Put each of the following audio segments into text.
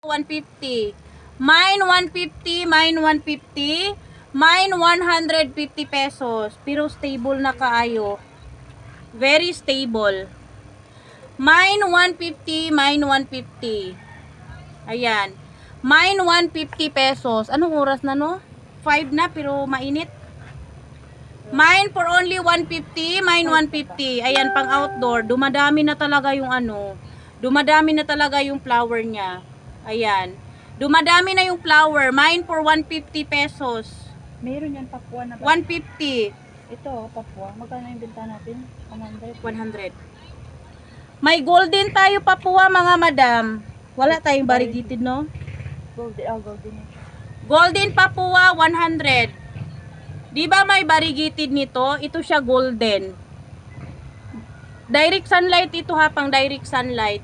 150. Mine 150, mine 150, mine 150 pesos. Pero stable na kaayo. Very stable. Mine 150, mine 150. Ayan. Mine 150 pesos. Anong oras na no? 5 na pero mainit. Mine for only 150, mine 150. Ayan, pang outdoor. Dumadami na talaga yung ano. Dumadami na talaga yung flower niya. Ayan. Dumadami na yung flower. Mine for 150 pesos. Meron yan, Papua na ba? 150. Ito, Papua. Magkano yung benta natin? 100. 100. May golden tayo Papua mga madam. Wala tayong variegated no? Golden, golden. Golden Papua 100. Di ba may variegated nito? Ito siya golden. Direct sunlight ito ha, pang direct sunlight.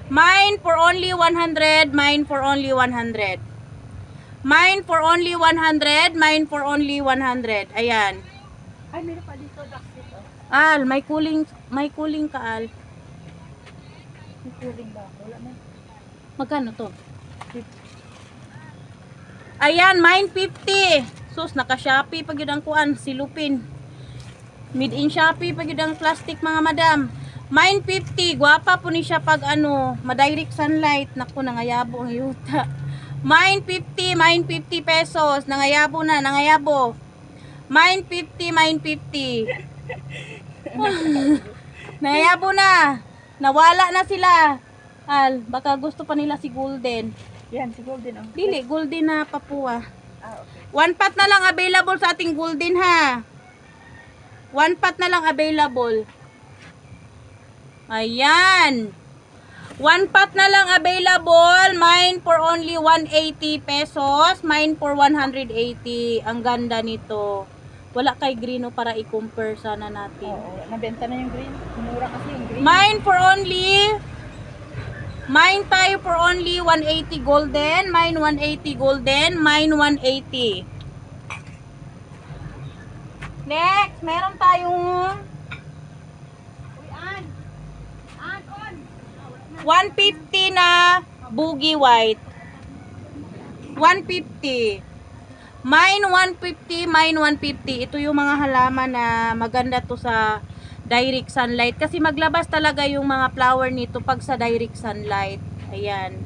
Mine for only 100, mine for only 100. Mine for only 100, mine for only 100. Ayan. Ay, meron pa dito, dito. Al, may cooling ka Al. May cooling ba? Wala na. Magkano to? Ayan, mine 50. Sus, naka-Shopee pag yun ang kuan, silupin. Made in Shopee pag yun ang plastic mga madam. Mine 50, gwapa po ni siya pag ano, madirect sunlight. Naku, nangayabo ang yuta. Mine 50 pesos. Nangayabo na, nangayabo. Mine 50, mine 50. Nangayabo na. Nawala na sila. Al, baka gusto pa nila si Golden. Yan, si Golden. Oh. Dili, Golden na Papua. Okay. One pot na lang available sa ating Golden ha. One pot na lang available. Ayan. One pot na lang available. Mine for only 180 pesos. Mine for 180. Ang ganda nito. Wala kay green para i-compare sana natin. Oo, nabenta na yung green. Mura kasi yung green. Mine for only Mine tayo for only 180 golden. Mine 180 golden. Mine 180. Next, meron tayong 150 na boogie white. 150. Mine 150, mine 150. Ito yung mga halaman na maganda to sa direct sunlight. Kasi maglabas talaga yung mga flower nito pag sa direct sunlight. Ayan.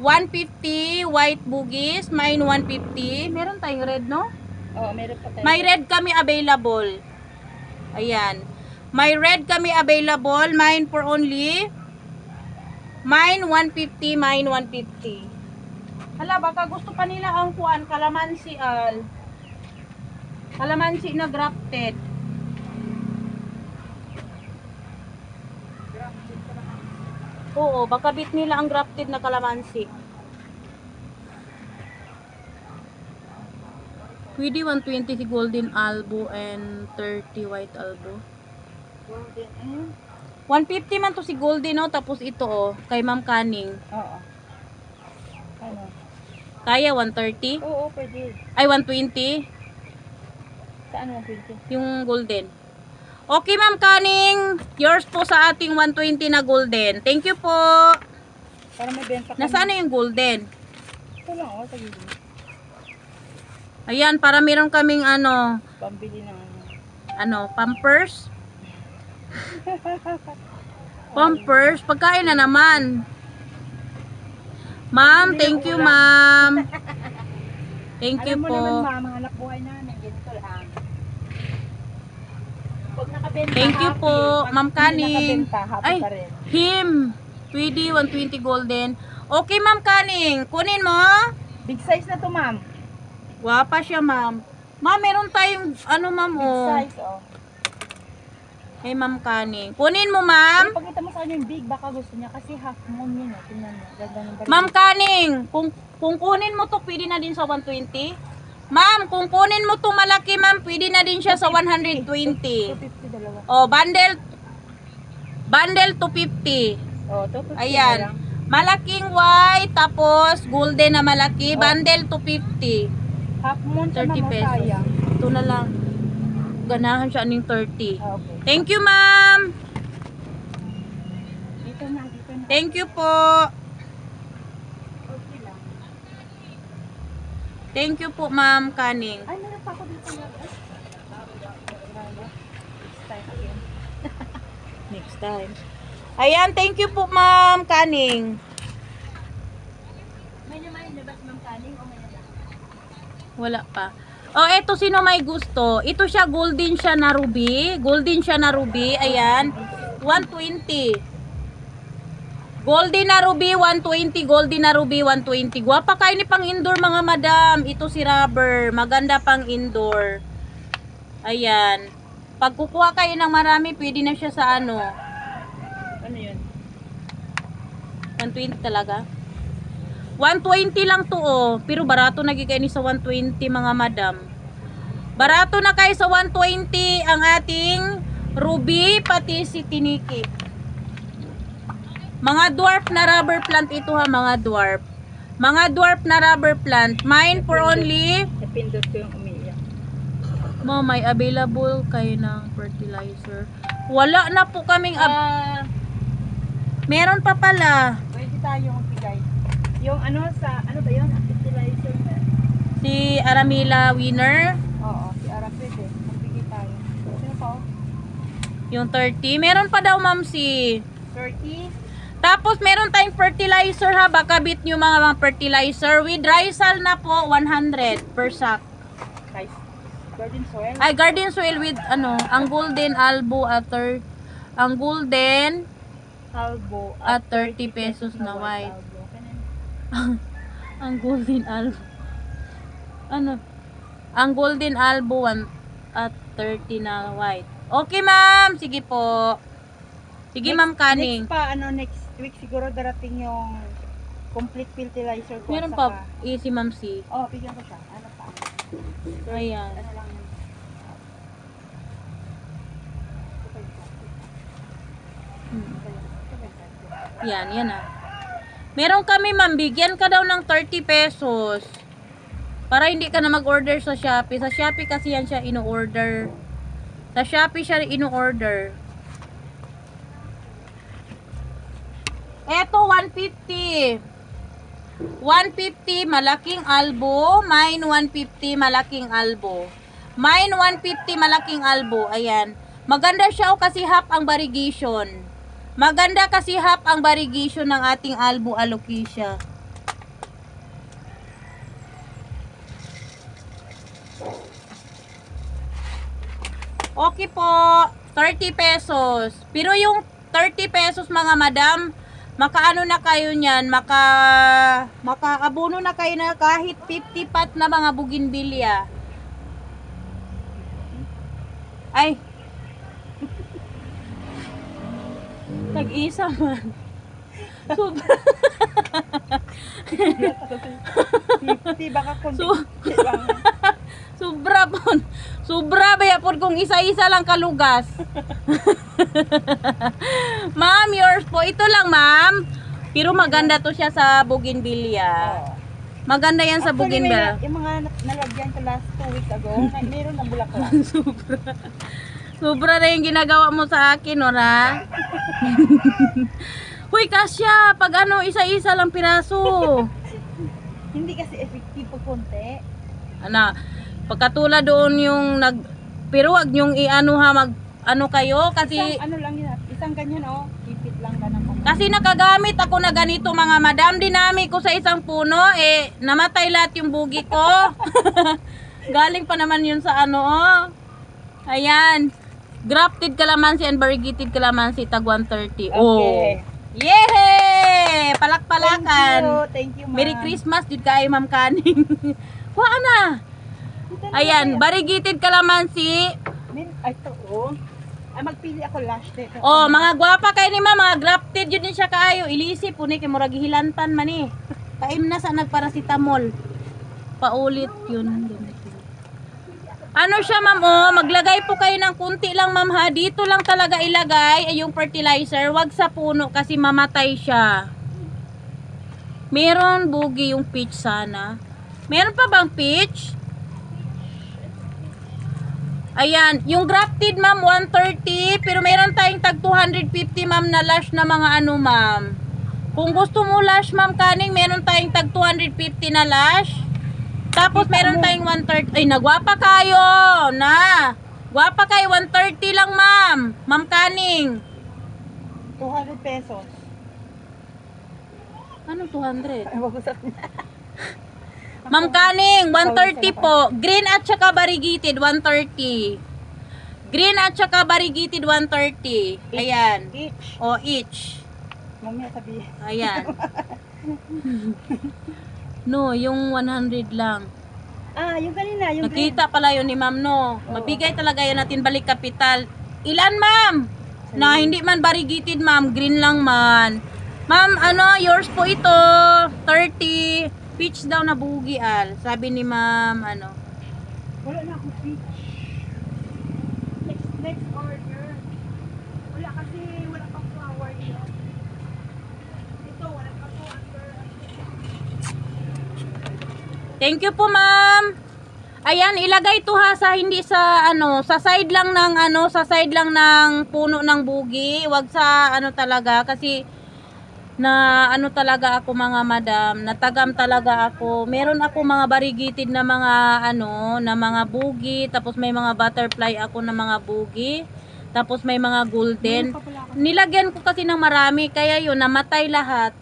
150 white boogies. Mine 150. Meron tayong red, no? Oo, meron pa tayo. May red kami available. Ayan. May red kami available. Mine for only mine 150, mine 150. Hala, baka gusto pa nila ang kuan, kalamansi al. Kalamansi na grafted. Oo, baka bit nila ang grafted na kalamansi. Pwede 120 si golden albo and 30 white albo. Golden, 150 man to si golden, no? Tapos ito, oh, kay Ma'am Kaning. Oo. Ano? Kaya 130? Oo, pwede. Ay, 120? Saan mo pwede? Yung golden. Okay, Ma'am Kaning. Yours po sa ating 120 na golden. Thank you po. Para may benta kami. Nasaan na yung golden? Ito lang, oh, sa gilid. Ayan, para meron kaming ano, Pambili ng pampers. Pampers, pagkain na naman. Ma'am, thank you, ma'am. Thank you Alam mo po. naman, mga anak buhay namin, ganito lang. Pag nakabenta, Thank you happy. po, Pag Ma'am hindi Kaning. nakabenta, happy Ay, pa rin. him. Pwede 120 golden. Okay, Ma'am Kaning. Kunin mo. Big size na to, ma'am. Wapa siya, ma'am. Ma'am, meron tayong, ma'am, Big oh. size, oh. Hey, Ma'am Kaning. Kunin mo, ma'am. Pagkita mo sa kanya yung big, baka gusto niya kasi half moon yun, oh. Tingnan mo. Ganda ng baril. Ma'am Kaning, kung kunin mo to, pwede na din sa 120. Ma'am, kung kunin mo to malaki, ma'am, pwede na din siya sa 120. 250 dalawa. Oh, bundle 250. Oh, 250 Ayan. na lang. Malaking white, tapos golden na malaki, Oh. bundle 250. Half moon siya, 30 ma'am, oh, pesos. sayang. Ito na lang. Ganahan siya aning 30. Ah, okay. Thank you, ma'am. Dito na, dito na. Thank you po. Thank you po, Ma'am Kaning. Ay, meron pa ako dito. Time again. Next time. Ayan, thank you po, Ma'am Kaning. May naman labas Ma'am Kaning o may labas? Wala pa. Oh, eto sino may gusto. Ito siya, golden siya na ruby. Golden siya na ruby. Ayan. 120. Golden na ruby, 120. Golden na ruby, 120. Gwapa kayo ni pang indoor mga madam. Ito si rubber. Maganda pang indoor. Ayan. Pag kukuha kayo ng marami, pwede na siya sa ano. Ano yun? 120 talaga. 120 lang to oh. Pero barato na gigay ni sa 120 mga madam. Barato na kayo sa 120 ang ating ruby pati si tiniki. Mga dwarf na rubber plant ito ha, mga dwarf. Mga dwarf na rubber plant. Mine for only Napindot ko yung umiiyak. may available kayo ng fertilizer. Wala na po kaming meron pa pala. Pwede tayong magbigay. Yung ano sa, ano ba yun? Fertilizer na. Si Aramila Winner. Oo, si Ara pwede. Magbigay tayo. Sino pa? Yung 30. Meron pa daw ma'am si. 30? Tapos meron tayong fertilizer ha. Baka bit nyo mga fertilizer. With Rysal na po 100 per sack. Guys, garden soil? Ay garden soil with ano. Ang golden albo at ang golden Albo at 30 pesos na white. Albo. Ang golden albo. Ano? Ang golden albo at 30 na white. Okay ma'am. Sige po. Sige ma'am Kaning. Next pa, next week siguro darating yung complete fertilizer ko. Meron saka- pa. Easy ma'am si. Oh, bigyan ko siya. Ano pa? Ayan. Ano lang yun? Yan, yan ah. Meron kami ma'am, bigyan ka daw ng 30 pesos. Para hindi ka na mag-order sa Shopee. Sa Shopee kasi yan siya ino-order. Sa Shopee siya ino-order. Eto, 150. 150, malaking albo. Mine, 150, malaking albo. Mine, 150, malaking albo. Ayan. Maganda siya kasi half ang variegation. Maganda kasi half ang variegation ng ating albo alocasia. Okay po, 30 pesos. Pero yung 30 pesos mga madam, makaano na kayo niyan, makaabono na kayo na kahit 50 pot na mga bougainvillea. Ay, tag-isa man. Sobra. 50, baka konti. Sobra po. Sobra ba po kung isa-isa lang kalugas. Ma'am, yours po. Ito lang, ma'am. Pero maganda to siya sa bougainvillea. Maganda yan sa bougainvillea. Yung mga nalagyan ko last 2 weeks ago, meron ng bulaklak. Sobra. Sobra na yung ginagawa mo sa akin, ora. Huy, kasya. Pag ano, isa-isa lang piraso. Hindi kasi effective pag konti. Ano, pagkatula doon yung pero wag yung i-ano ha, ano kayo, kasi Isang, ano lang yun, isang ganyan ipit lang ka ng kamay. kasi nakagamit ako na ganito mga madam, dinami ko sa isang puno, namatay lahat yung bugi ko. Galing pa naman yun sa ano, ayan, grafted calamansi and variegated calamansi, tag 130. Okay. Yehey! Palakpalakan. Thank you, ma'am. Merry Christmas, jud kay Ma'am Kaning. Kuha na. Ayan, variegated calamansi. Ay, ito, Ay, magpili ako last day. Oh, mga gwapa kay ni ma'am, mga grafted yun din siya kaayo. Ilisi po ni kay murag hilantan man eh. Paim na sa nagparacetamol. Paulit yun. Ano siya ma'am, maglagay po kayo ng kunti lang ma'am ha. Dito lang talaga ilagay ay yung fertilizer. Wag sa puno kasi mamatay siya. Meron bugi yung peach sana. Meron pa bang peach? Ayan, yung grafted ma'am 130, pero meron tayong tag 250 ma'am na lash na mga ano ma'am. Kung gusto mo lash ma'am Kaning, meron tayong tag 250 na lash. Tapos meron tayong 130. Ay, nagwapa kayo na. Gwapa kayo, 130 lang, ma'am. Ma'am Kaning. 200 pesos. Ano 200? Ay, wag ko sa Ma'am Kaning, 130 po. Green at saka variegated, 130. Green at saka variegated, 130. Ayan. Each. O, each. Mamaya sabihin. Ayan. No, yung 100 lang. Ah, yung kanina, yung Nakita pala yun ni ma'am, no? Mabigay talaga yan natin balik kapital. Ilan, ma'am? Na hindi man variegated, ma'am. Green lang man. Ma'am, ano, yours po ito. 30. Peach daw na bugi, al. Sabi ni ma'am, ano. Wala na akong peach. Next order. Wala kasi, wala pang flower yun. Ito, wala pa po under. Thank you po, ma'am. Ayan, ilagay to ha sa hindi sa ano, sa side lang ng ano, sa side lang ng puno ng bugi. Wag sa ano talaga kasi na ano talaga ako mga madam, natagam talaga ako. Meron ako mga variegated na mga ano, na mga bugi, tapos may mga butterfly ako na mga bugi. Tapos may mga golden. Nilagyan ko kasi ng marami kaya yun namatay lahat.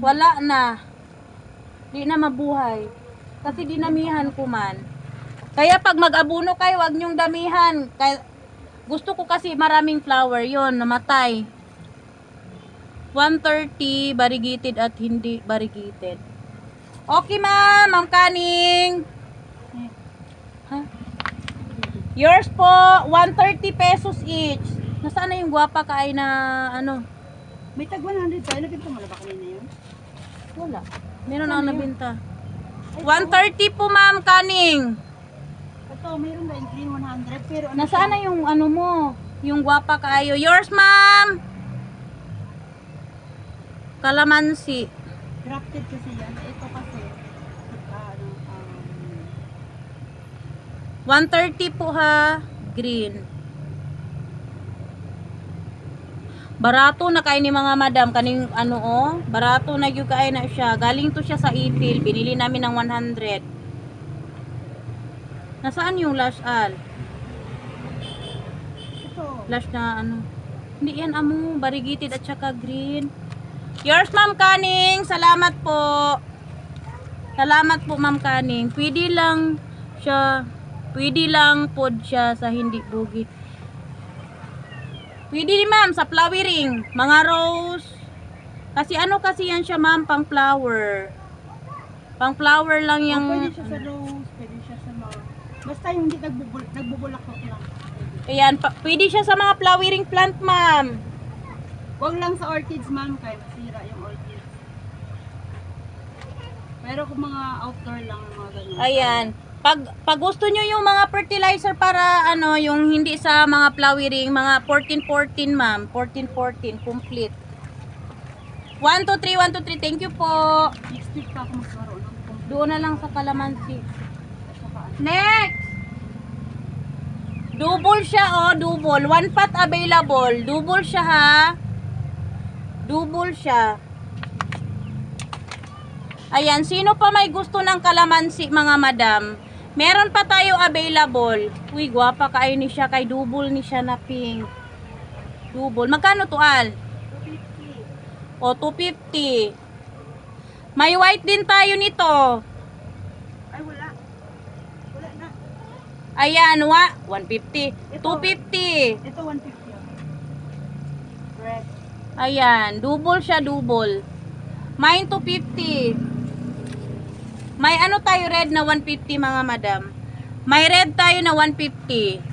Wala na. Di na mabuhay. Kasi dinamihan ko man. Kaya pag mag-abuno kayo, wag nyong damihan. Kaya, gusto ko kasi maraming flower yon namatay. 130 variegated at hindi variegated. Okay, ma'am. Ma'am Kaning. Ha? Yours po, 130 pesos each. Nasaan na yung gwapa kaay na ano? May tag 100 tayo. Nabinta mo na ba kanina yun? Wala. Meron ako nabinta. 130 po, ma'am Kaning. Ito, mayroon na yung green 100. Pero ano Nasaan na yung ano mo? Yung gwapa kaayo. Yours, ma'am. Kalamansi. grafted kasi yan. Ito kasi, 130 po ha. Green. Barato na kay ni mga madam. Kaning ano oh. Barato na yung kay na siya. Galing to siya sa Ipil. Binili namin ng 100. Nasaan yung lash al? ito. Lash na ano. Hindi yan amo. Variegated at saka green. Yours, Ma'am Kaning. Salamat po. Salamat po, Ma'am Kaning. Pwede lang siya. Pwede lang po siya sa hindi bugi. Pwede din, ma'am, sa flowering. Mga rose. Kasi ano kasi yan siya, ma'am, pang flower. Pang flower lang yung... Pwede siya sa rose, pwede siya sa mga... Basta yung hindi nagbubulaklak lang. Ayan, pwede siya sa mga flowering plant, ma'am. Huwag lang sa orchids, ma'am, kaya masira yung orchids. Pero kung mga outdoor lang, mga ganyan. Ayan. Pag gusto nyo yung mga fertilizer para ano, yung hindi sa mga flowering, mga 14-14, ma'am. 14-14, complete. 1, 2, 3, 1, 2, 3. Thank you po. Next week pa ako magkaroon ng complete. Doon na lang sa kalamansi. Saka ano. Next! Double siya, oh, double. 1 pot available. Double siya, ha? Double siya. Ayan, sino pa may gusto ng kalamansi, mga madam? Meron pa tayo available. Uy, gwapa kayo ni siya. Kay double ni siya na pink. Double. Magkano to, Al? 250. O, 250. May white din tayo nito. Ay, wala. Wala na. Ayan, 150. 250. Ito 150. Red. Ayan, double siya, double. Mine 250. May ano tayo red na 150, mga madam. May red tayo na 150.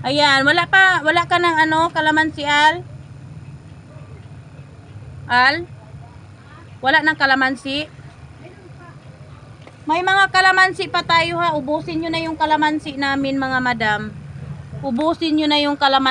Ayan, wala ka ng ano, kalamansi, Al? Al? Wala ng kalamansi? May mga kalamansi pa tayo ha. Ubusin nyo na yung kalamansi namin, mga madam. Ubusin nyo na yung kalamansi.